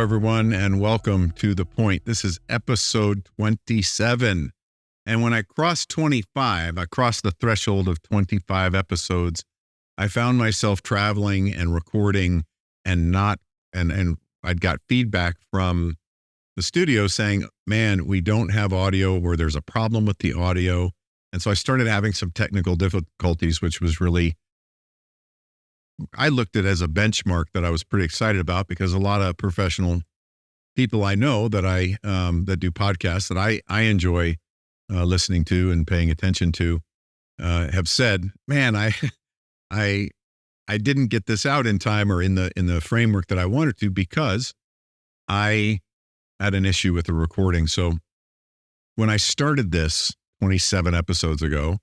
everyone, and welcome to The Point. This is episode 27. And when I crossed 25, I crossed the threshold of 25 episodes. I found myself traveling and recording and I'd got feedback from the studio saying, man, we don't have audio, or there's a problem with the audio. And so I started having some technical difficulties, which was really, I looked at it as a benchmark that I was pretty excited about, because a lot of professional people I know that that do podcasts that I enjoy listening to and paying attention to have said, man, I didn't get this out in time or in the framework that I wanted to, because I had an issue with the recording. So when I started this 27 episodes ago,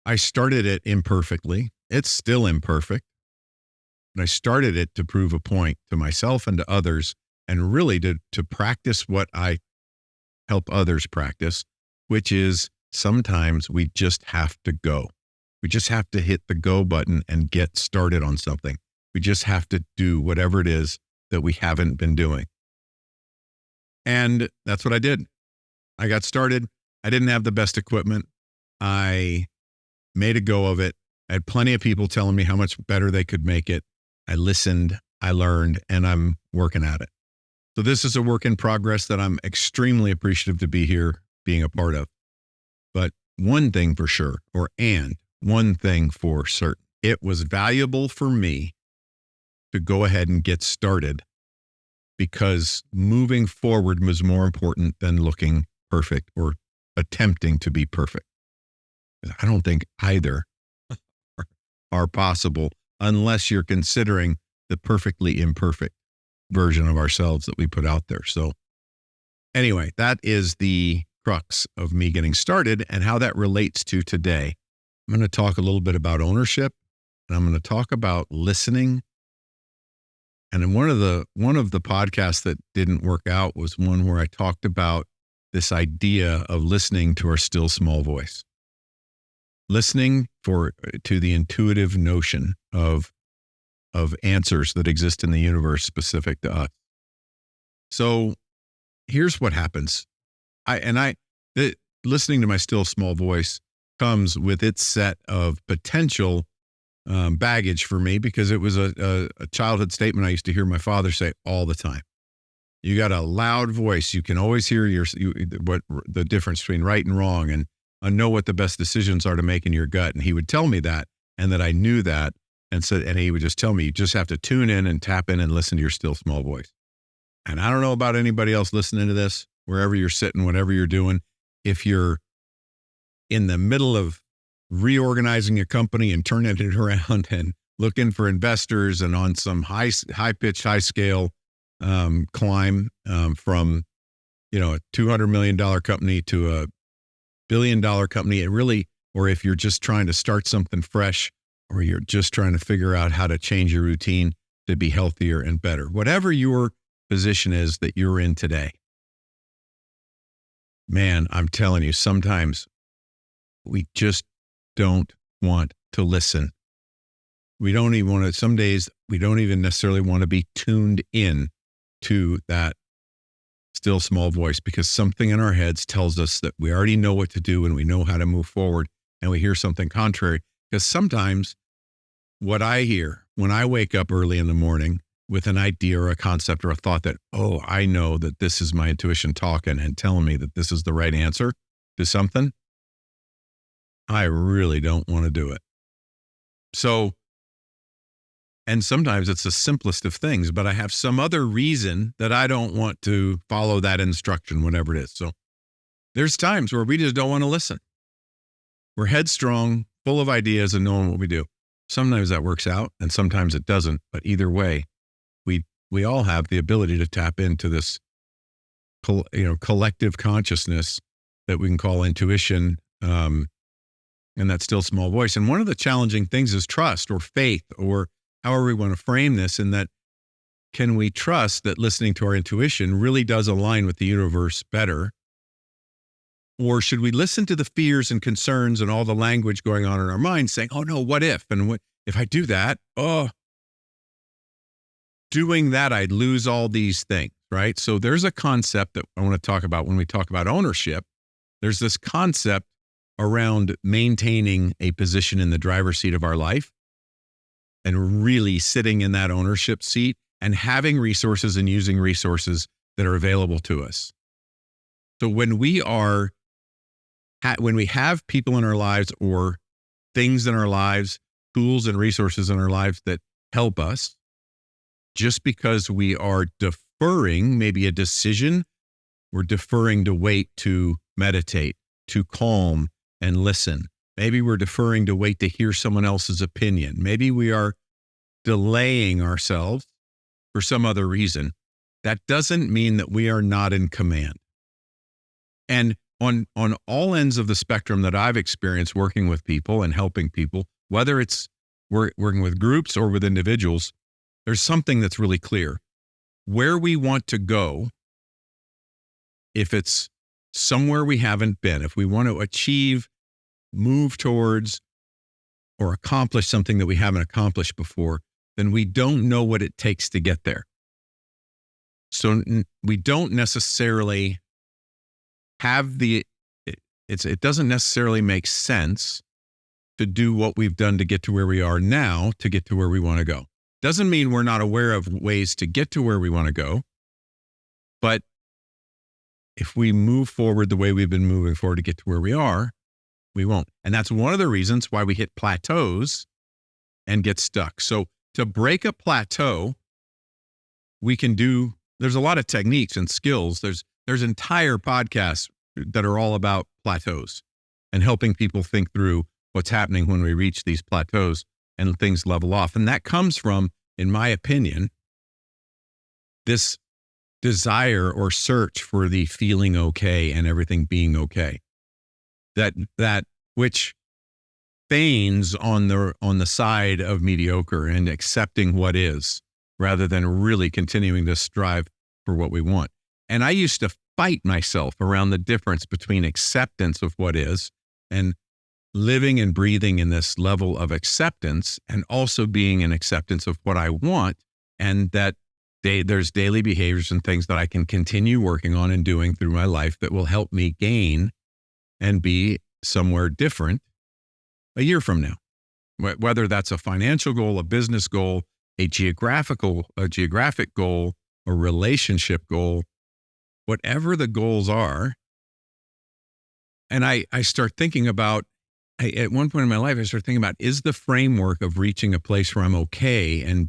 I started it imperfectly. It's still imperfect. But I started it to prove a point to myself and to others, and really to practice what I help others practice, which is sometimes we just have to go. We just have to hit the go button and get started on something. We just have to do whatever it is that we haven't been doing. And that's what I did. I got started. I didn't have the best equipment. I made a go of it. I had plenty of people telling me how much better they could make it. I listened, I learned, and I'm working at it. So this is a work in progress that I'm extremely appreciative to be here, being a part of. But one thing for sure, one thing for certain, it was valuable for me to go ahead and get started, because moving forward was more important than looking perfect or attempting to be perfect. I don't think either are possible unless you're considering the perfectly imperfect version of ourselves that we put out there. So anyway, that is the crux of me getting started and how that relates to today. I'm going to talk a little bit about ownership, and I'm going to talk about listening. And in one of the podcasts that didn't work out was one where I talked about this idea of listening to our still small voice. Listening to the intuitive notion of answers that exist in the universe specific to us. So here's what happens. Listening to my still small voice comes with its set of potential baggage for me, because it was a childhood statement I used to hear my father say all the time. You got a loud voice. You can always hear what the difference between right and wrong, and know what the best decisions are to make in your gut. And he would tell me that, and that I knew that. And he would just tell me, you just have to tune in and tap in and listen to your still small voice. And I don't know about anybody else listening to this, wherever you're sitting, whatever you're doing. If you're in the middle of reorganizing a company and turning it around and looking for investors, and on some high pitch, high scale climb from a $200 million company to a $1 billion company, or if you're just trying to start something fresh, or you're just trying to figure out how to change your routine to be healthier and better, whatever your position is that you're in today, man, I'm telling you, sometimes we just don't want to listen. We don't even want to, some days we don't even necessarily want to be tuned in to that still small voice, because something in our heads tells us that we already know what to do and we know how to move forward, and we hear something contrary. Because sometimes what I hear when I wake up early in the morning with an idea or a concept or a thought that, oh, I know that this is my intuition talking and telling me that this is the right answer to something, I really don't want to do it. So, and sometimes it's the simplest of things, but I have some other reason that I don't want to follow that instruction, whatever it is. So there's times where we just don't want to listen. We're headstrong, full of ideas, and knowing what we do. Sometimes that works out, and sometimes it doesn't. But either way, we all have the ability to tap into this, collective consciousness that we can call intuition, and that still small voice. And one of the challenging things is trust or faith, or however we want to frame this, in that, can we trust that listening to our intuition really does align with the universe better? Or should we listen to the fears and concerns and all the language going on in our minds saying, oh no, what if? And what if I do that? Oh, doing that, I'd lose all these things, right? So there's a concept that I want to talk about when we talk about ownership. There's this concept around maintaining a position in the driver's seat of our life and really sitting in that ownership seat and having resources and using resources that are available to us. So when we have people in our lives or things in our lives, tools and resources in our lives that help us, just because we are deferring maybe a decision, we're deferring to wait to meditate, to calm and listen. Maybe we're deferring to wait to hear someone else's opinion. Maybe we are delaying ourselves for some other reason. That doesn't mean that we are not in command. And on all ends of the spectrum that I've experienced working with people and helping people, whether it's working with groups or with individuals, there's something that's really clear. Where we want to go, if it's somewhere we haven't been, if we want to achieve, move towards, or accomplish something that we haven't accomplished before, then we don't know what it takes to get there. So we don't necessarily have it doesn't necessarily make sense to do what we've done to get to where we are now to get to where we want to go. Doesn't mean we're not aware of ways to get to where we want to go. But if we move forward the way we've been moving forward to get to where we are, we won't. And that's one of the reasons why we hit plateaus and get stuck. So to break a plateau, there's a lot of techniques and skills. There's entire podcasts that are all about plateaus and helping people think through what's happening when we reach these plateaus and things level off. And that comes from, in my opinion, this desire or search for the feeling okay and everything being okay. That which feigns on the side of mediocre and accepting what is, rather than really continuing to strive for what we want. And I used to fight myself around the difference between acceptance of what is and living and breathing in this level of acceptance, and also being in acceptance of what I want, and that there's daily behaviors and things that I can continue working on and doing through my life that will help me gain and be somewhere different a year from now. Whether that's a financial goal, a business goal, a geographic goal, a relationship goal, whatever the goals are. And I start thinking about, at one point in my life, I started thinking about, is the framework of reaching a place where I'm okay and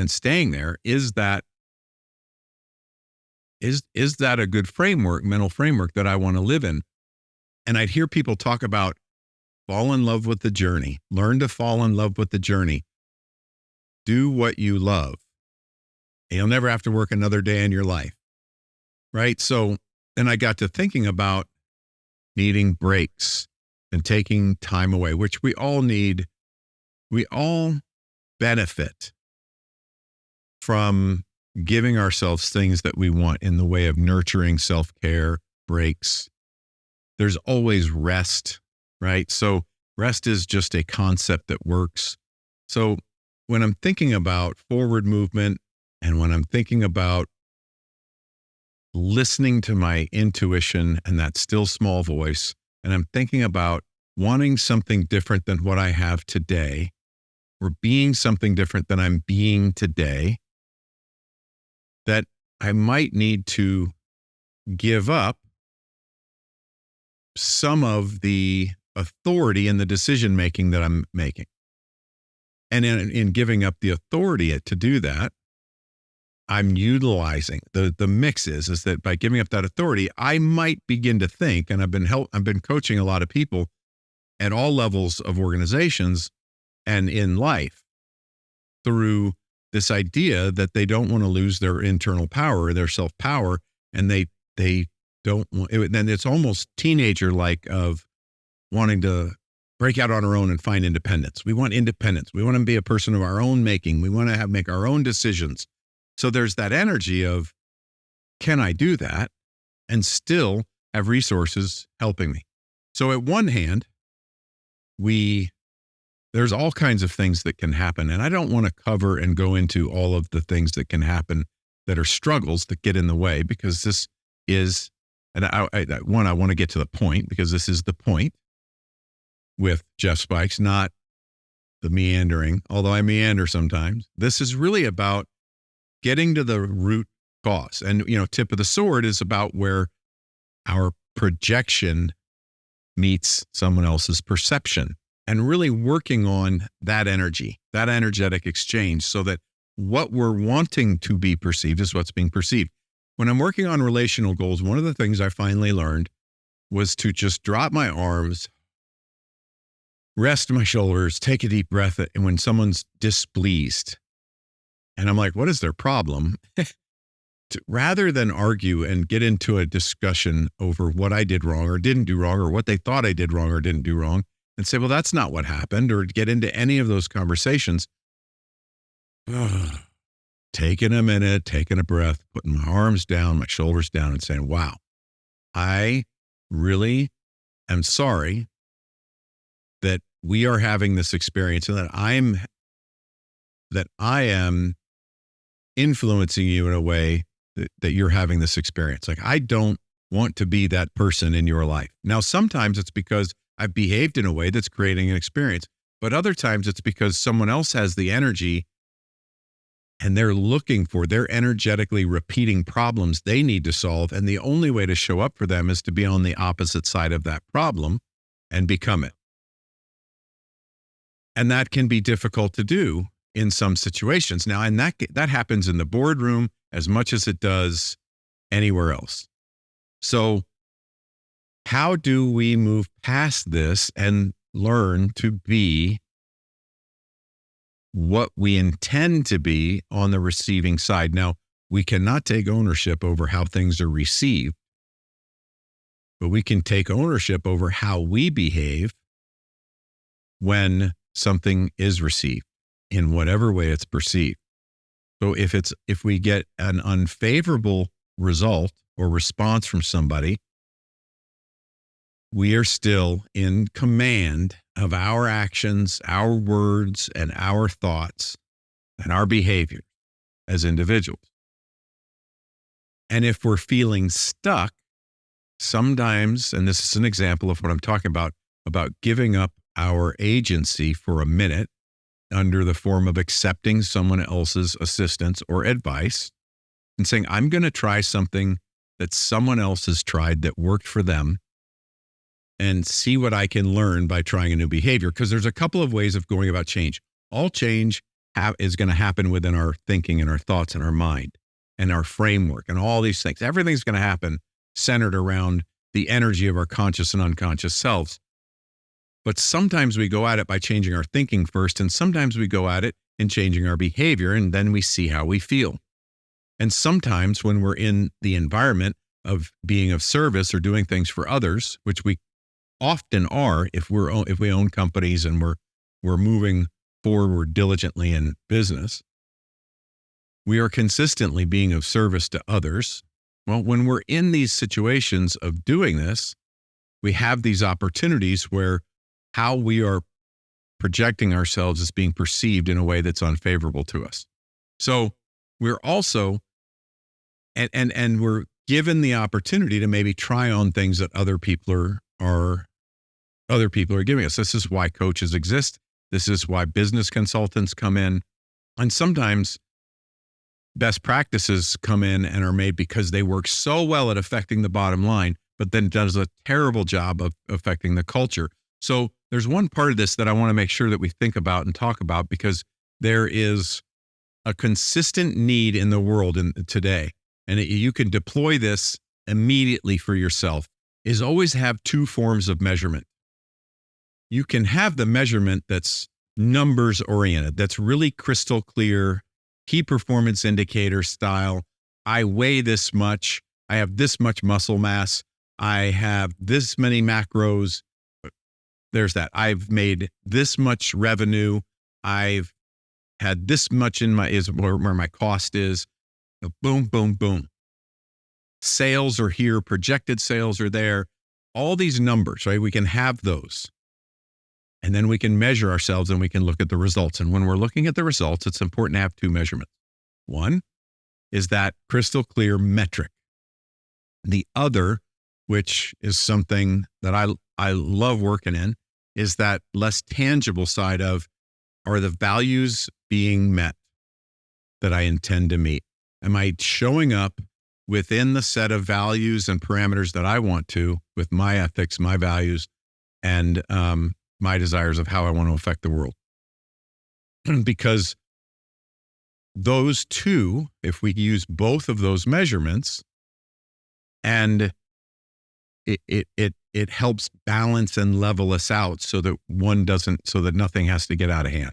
staying there, is that a good framework, mental framework that I want to live in? And I'd hear people talk about fall in love with the journey, learn to fall in love with the journey, do what you love. And you'll never have to work another day in your life, right? So then I got to thinking about needing breaks and taking time away, which we all need. We all benefit from giving ourselves things that we want in the way of nurturing, self-care, breaks. There's always rest, right? So rest is just a concept that works. So when I'm thinking about forward movement, and when I'm thinking about listening to my intuition and that still small voice, and I'm thinking about wanting something different than what I have today, or being something different than I'm being today, that I might need to give up some of the authority in the decision-making that I'm making. And in giving up the authority to do that, I'm utilizing the mix is that by giving up that authority, I might begin to think, and I've been coaching a lot of people at all levels of organizations and in life through this idea that they don't want to lose their internal power, their self-power, and they don't want it. Then it's almost teenager-like of wanting to break out on our own and find independence. We want independence. We want to be a person of our own making. We want to make our own decisions. So there's that energy of, can I do that and still have resources helping me? So at one hand, we there's all kinds of things that can happen. And I don't want to cover and go into all of the things that can happen that are struggles that get in the way, because this is, and I want to get to the point, because this is the point with Jeff Spikes, not the meandering, although I meander sometimes. This is really about getting to the root cause. And, tip of the sword is about where our projection meets someone else's perception, and really working on that energy, that energetic exchange, so that what we're wanting to be perceived is what's being perceived. When I'm working on relational goals, one of the things I finally learned was to just drop my arms, rest my shoulders, take a deep breath. And when someone's displeased, and I'm like, what is their problem? Rather than argue and get into a discussion over what I did wrong or didn't do wrong, or what they thought I did wrong or didn't do wrong, and say, well, that's not what happened, or get into any of those conversations, taking a minute, taking a breath, putting my arms down, my shoulders down, and saying, wow, I really am sorry that we are having this experience, and that I am influencing you in a way that you're having this experience. Like, I don't want to be that person in your life. Now, sometimes it's because I've behaved in a way that's creating an experience, but other times it's because someone else has the energy, and they're energetically repeating problems they need to solve. And the only way to show up for them is to be on the opposite side of that problem and become it. And that can be difficult to do in some situations. Now, and that happens in the boardroom as much as it does anywhere else. So how do we move past this and learn to be what we intend to be on the receiving side? Now, we cannot take ownership over how things are received, but we can take ownership over how we behave when something is received, in whatever way it's perceived. So if we get an unfavorable result or response from somebody, we are still in command of our actions, our words, and our thoughts, and our behavior as individuals. And if we're feeling stuck, sometimes, and this is an example of what I'm talking about giving up our agency for a minute under the form of accepting someone else's assistance or advice and saying, I'm going to try something that someone else has tried that worked for them, and see what I can learn by trying a new behavior. Because there's a couple of ways of going about change. All change is going to happen within our thinking and our thoughts and our mind and our framework and all these things. Everything's going to happen centered around the energy of our conscious and unconscious selves. But sometimes we go at it by changing our thinking first, and sometimes we go at it in changing our behavior, and then we see how we feel. And sometimes when we're in the environment of being of service or doing things for others, which we often are if we own companies and we're moving forward diligently in business, we are consistently being of service to others. Well, when we're in these situations of doing this, we have these opportunities where how we are projecting ourselves is being perceived in a way that's unfavorable to us. So we're also, and we're given the opportunity to maybe try on things that other people are giving us. This is why coaches exist. This is why business consultants come in. And sometimes best practices come in and are made because they work so well at affecting the bottom line, but then does a terrible job of affecting the culture. So there's one part of this that I want to make sure that we think about and talk about, because there is a consistent need in the world today, and you can deploy this immediately for yourself, is always have two forms of measurement. You can have the measurement that's numbers oriented, that's really crystal clear, key performance indicator style. I weigh this much. I have this much muscle mass. I have this many macros. There's that. I've made this much revenue. I've had this much in where my cost is. Boom, boom, boom. Sales are here. Projected sales are there. All these numbers, right? We can have those. And then we can measure ourselves and we can look at the results. And when we're looking at the results, it's important to have two measurements. One is that crystal clear metric. The other, which is something that I love working in, is that less tangible side of, are the values being met that I intend to meet? Am I showing up within the set of values and parameters that I want to, with my ethics, my values, and my desires of how I want to affect the world? Because those two, if we use both of those measurements, and it helps balance and level us out so that nothing has to get out of hand.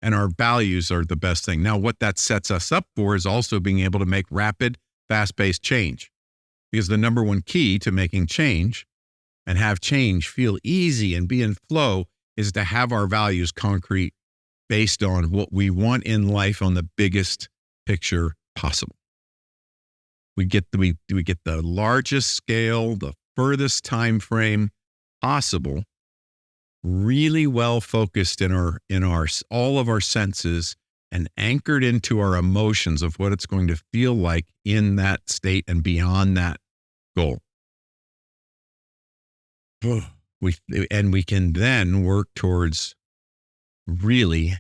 And our values are the best thing. Now, what that sets us up for is also being able to make rapid, fast-paced change. Because the number one key to making change and have change feel easy and be in flow is to have our values concrete based on what we want in life on the biggest picture possible. We get the largest scale, the furthest time frame possible, really well focused in our all of our senses and anchored into our emotions of what it's going to feel like in that state and beyond that goal. We can then work towards really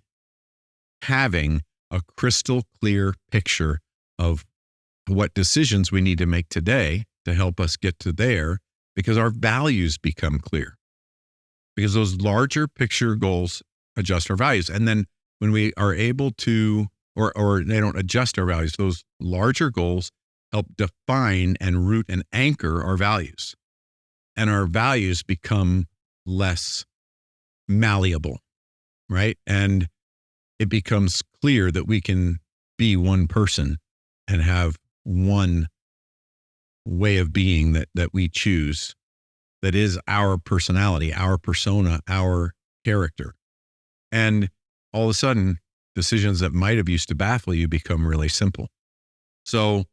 having a crystal clear picture of what decisions we need to make today to help us get to there, because our values become clear. Because those larger picture goals adjust our values. And then when we are able to, or they don't adjust our values, those larger goals help define and root and anchor our values. And our values become less malleable, right? And it becomes clear that we can be one person and have one way of being that we choose, that is our personality, our persona, our character. And all of a sudden, decisions that might have used to baffle you become really simple. So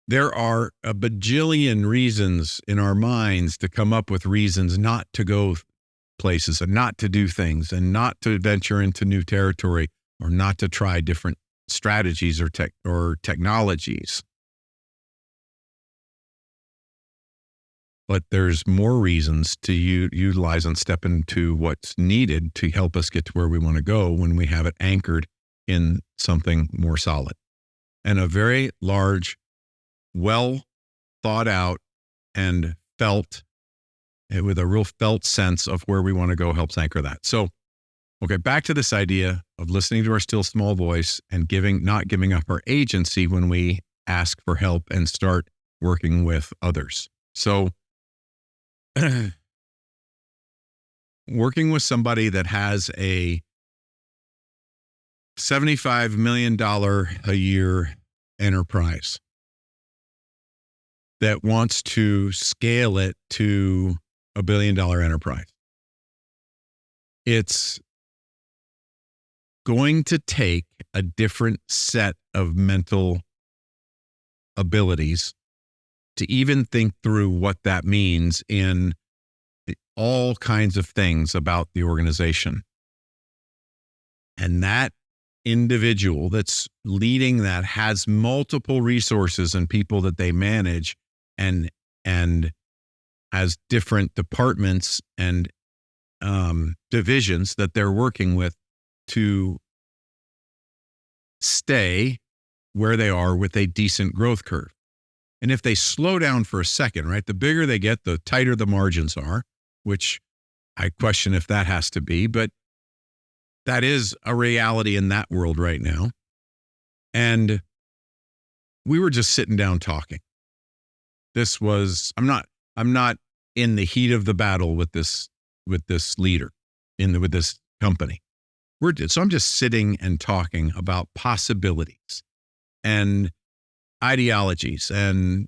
there are a bajillion reasons in our minds to come up with reasons not to go places and not to do things and not to venture into new territory or not to try different strategies or technologies. But there's more reasons to utilize and step into what's needed to help us get to where we want to go when we have it anchored in something more solid. And a very large, well thought out and felt, with a real felt sense of where we want to go, helps anchor that. So, okay, back to this idea of listening to our still small voice and not giving up our agency when we ask for help and start working with others. So working with somebody that has a $75 million a year enterprise that wants to scale it to $1 billion enterprise, it's going to take a different set of mental abilities to even think through what that means in all kinds of things about the organization. And that individual that's leading that has multiple resources and people that they manage and has different departments and divisions that they're working with to stay where they are with a decent growth curve. And if they slow down for a second, right, the bigger they get, the tighter the margins are, which I question if that has to be, but that is a reality in that world right now. And we were just sitting down talking. I'm not in the heat of the battle with this leader with this company. So I'm just sitting and talking about possibilities and ideologies and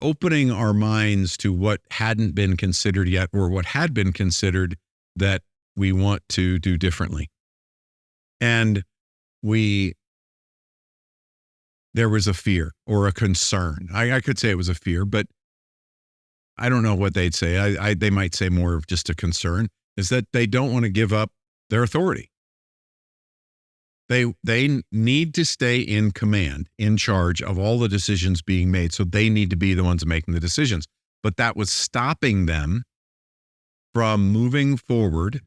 opening our minds to what hadn't been considered yet, or what had been considered that we want to do differently. And there was a fear or a concern. I could say it was a fear, but I don't know what they'd say. They might say more of just a concern is that they don't want to give up their authority. They need to stay in command, in charge of all the decisions being made. So they need to be the ones making the decisions. But that was stopping them from moving forward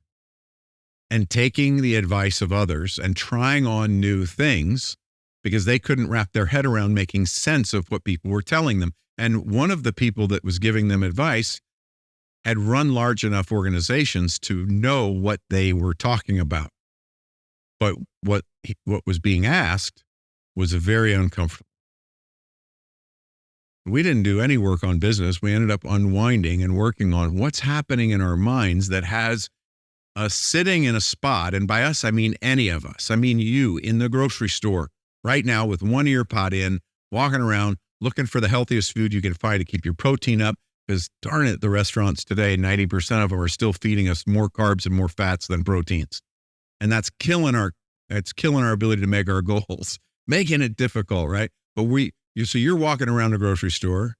and taking the advice of others and trying on new things because they couldn't wrap their head around making sense of what people were telling them. And one of the people that was giving them advice had run large enough organizations to know what they were talking about. But what was being asked was very uncomfortable. We didn't do any work on business. We ended up unwinding and working on what's happening in our minds that has us sitting in a spot. And by us, I mean any of us. I mean you in the grocery store right now with one ear pod in, walking around, looking for the healthiest food you can find to keep your protein up. Because darn it, the restaurants today, 90% of them are still feeding us more carbs and more fats than proteins. And that's killing our ability to make our goals, making it difficult, right? But so you're walking around the grocery store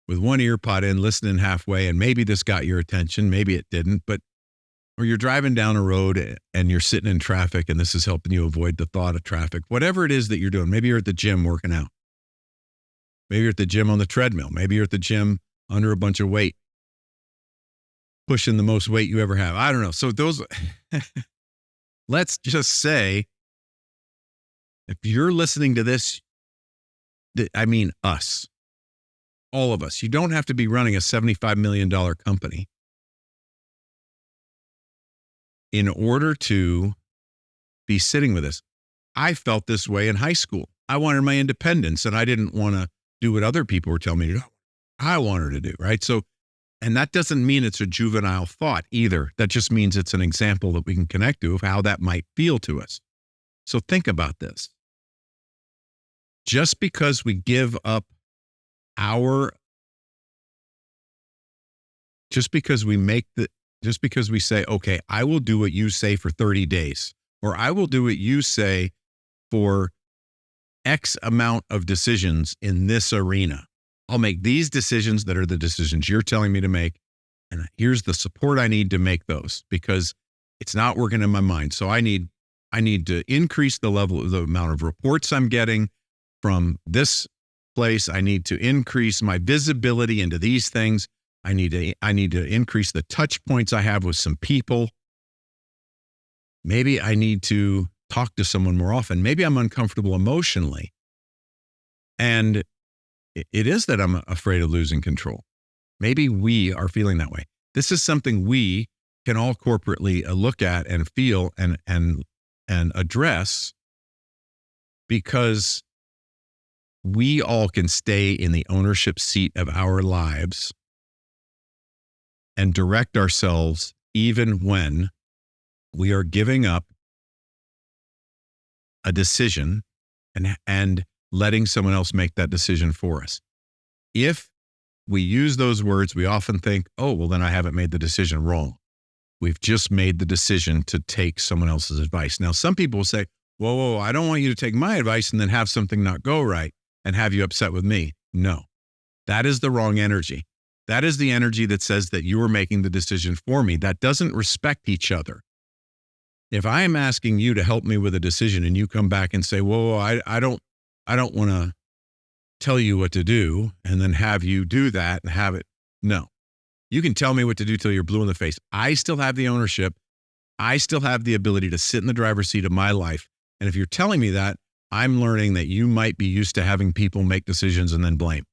with one ear pod in, listening halfway, and maybe this got your attention, maybe it didn't, or you're driving down a road and you're sitting in traffic and this is helping you avoid the thought of traffic. Whatever it is that you're doing, maybe you're at the gym working out. Maybe you're at the gym on the treadmill. Maybe you're at the gym under a bunch of weight, pushing the most weight you ever have. I don't know. So those, let's just say, if you're listening to this, I mean us, all of us, you don't have to be running a $75 million company in order to be sitting with us. I felt this way in high school. I wanted my independence and I didn't want to do what other people were telling me to do. I wanted to do, right? So, and that doesn't mean it's a juvenile thought either. That just means it's an example that we can connect to of how that might feel to us. So think about this. Just because we give up just because we say, okay, I will do what you say for 30 days, or I will do what you say for X amount of decisions in this arena. I'll make these decisions that are the decisions you're telling me to make. And here's the support I need to make those because it's not working in my mind. So I need to increase the amount of reports I'm getting from this place. I need to increase my visibility into these things. I need to increase the touch points I have with some people. Maybe I need to talk to someone more often. Maybe I'm uncomfortable emotionally. And it is that I'm afraid of losing control. Maybe we are feeling that way. This is something we can all corporately look at and feel and address because we all can stay in the ownership seat of our lives and direct ourselves even when we are giving up a decision and letting someone else make that decision for us. If we use those words, we often think, oh, well, then I haven't made the decision. Wrong. We've just made the decision to take someone else's advice. Now, some people will say, whoa, I don't want you to take my advice and then have something not go right and have you upset with me. No, that is the wrong energy. That is the energy that says that you are making the decision for me. That doesn't respect each other. If I am asking you to help me with a decision and you come back and say, whoa, I don't want to tell you what to do and then have you do that and have it. No, you can tell me what to do till you're blue in the face. I still have the ownership. I still have the ability to sit in the driver's seat of my life. And if you're telling me that, I'm learning that you might be used to having people make decisions and then blame.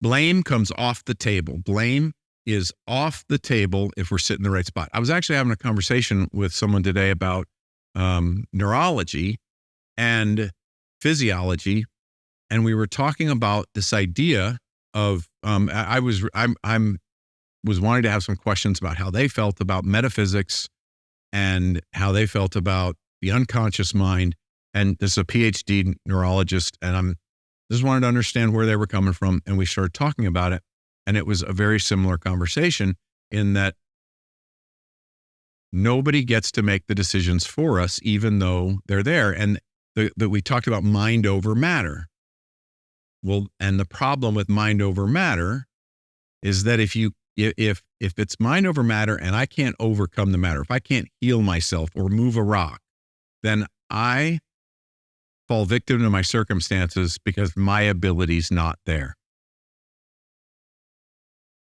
Blame comes off the table. Blame is off the table if we're sitting in the right spot. I was actually having a conversation with someone today about neurology and physiology, and we were talking about this idea of I was wanting to have some questions about how they felt about metaphysics and how they felt about the unconscious mind. And this is a PhD neurologist, and I'm just wanted to understand where they were coming from, and we started talking about it. And it was a very similar conversation in that nobody gets to make the decisions for us, even though they're there. And we talked about mind over matter. Well, and the problem with mind over matter is that if it's mind over matter and I can't overcome the matter, if I can't heal myself or move a rock, then I fall victim to my circumstances because my ability's not there.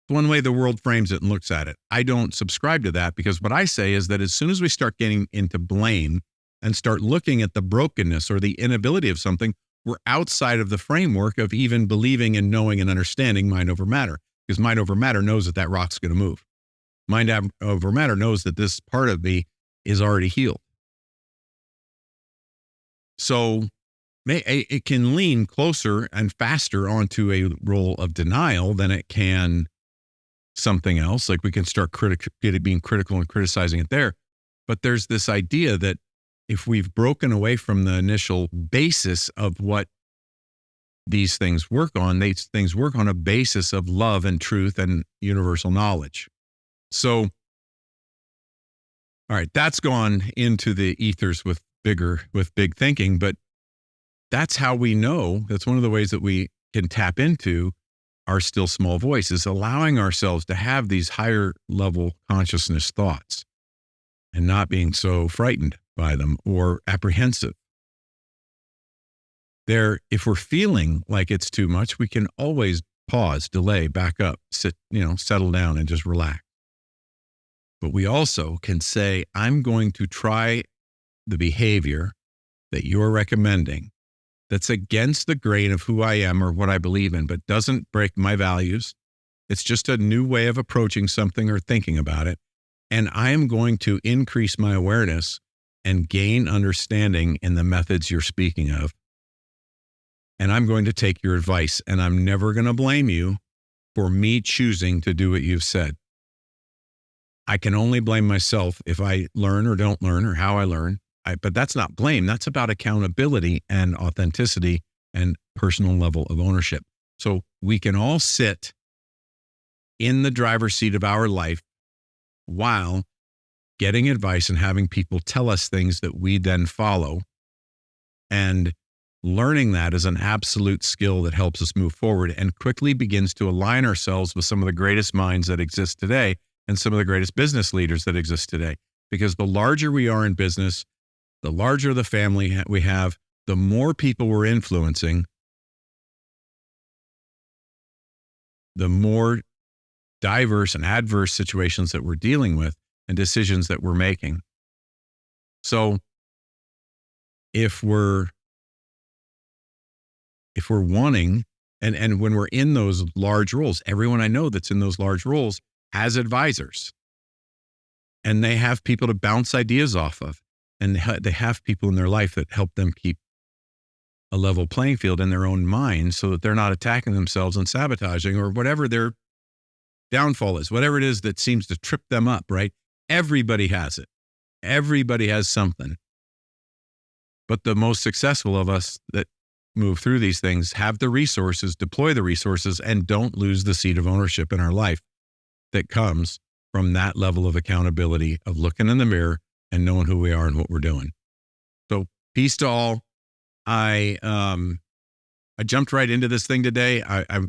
One way the world frames it and looks at it. I don't subscribe to that, because what I say is that as soon as we start getting into blame and start looking at the brokenness or the inability of something, we're outside of the framework of even believing and knowing and understanding mind over matter, because mind over matter knows that that rock's going to move. Mind over matter knows that this part of me is already healed. So it can lean closer and faster onto a role of denial than it can something else. Like we can start being critical and criticizing it there. But there's this idea that if we've broken away from the initial basis of what these things work on, these things work on a basis of love and truth and universal knowledge. So, all right, that's gone into the ethers with big thinking, but that's how we know. That's one of the ways that we can tap into our still small voice, is allowing ourselves to have these higher level consciousness thoughts and not being so frightened by them or apprehensive. If we're feeling like it's too much, we can always pause, delay, back up, settle down and just relax. But we also can say, I'm going to try the behavior that you're recommending that's against the grain of who I am or what I believe in, but doesn't break my values. It's just a new way of approaching something or thinking about it. And I am going to increase my awareness and gain understanding in the methods you're speaking of. And I'm going to take your advice, and I'm never going to blame you for me choosing to do what you've said. I can only blame myself if I learn or don't learn, or how I learn. But that's not blame. That's about accountability and authenticity and personal level of ownership. So we can all sit in the driver's seat of our life while getting advice and having people tell us things that we then follow. And learning that is an absolute skill that helps us move forward and quickly begins to align ourselves with some of the greatest minds that exist today and some of the greatest business leaders that exist today. Because the larger we are in business, the larger the family we have, the more people we're influencing, the more diverse and adverse situations that we're dealing with and decisions that we're making. So if we're wanting, and when we're in those large roles, everyone I know that's in those large roles has advisors, and they have people to bounce ideas off of. And they have people in their life that help them keep a level playing field in their own mind so that they're not attacking themselves and sabotaging or whatever their downfall is, whatever it is that seems to trip them up, right? Everybody has it. Everybody has something. But the most successful of us that move through these things have the resources, deploy the resources, and don't lose the seat of ownership in our life that comes from that level of accountability of looking in the mirror and knowing who we are and what we're doing. So peace to all. I jumped right into this thing today. I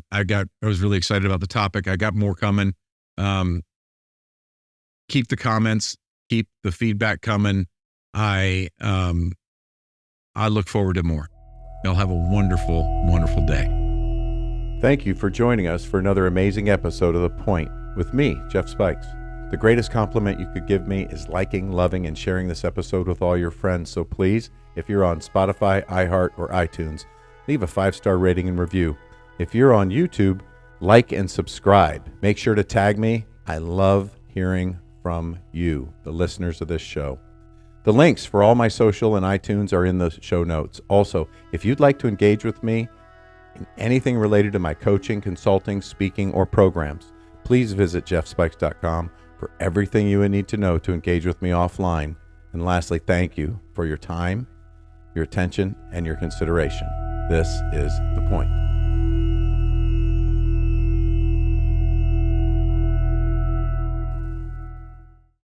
was really excited about the topic. I got more coming. Keep the comments, keep the feedback coming. I look forward to more. Y'all have a wonderful, wonderful day. Thank you for joining us for another amazing episode of The Point with me, Jeff Spikes. The greatest compliment you could give me is liking, loving, and sharing this episode with all your friends. So please, if you're on Spotify, iHeart, or iTunes, leave a 5-star rating and review. If you're on YouTube, like and subscribe. Make sure to tag me. I love hearing from you, the listeners of this show. The links for all my social and iTunes are in the show notes. Also, if you'd like to engage with me in anything related to my coaching, consulting, speaking, or programs, please visit jeffspikes.com for everything you would need to know to engage with me offline. And lastly, thank you for your time, your attention, and your consideration. This is The Point.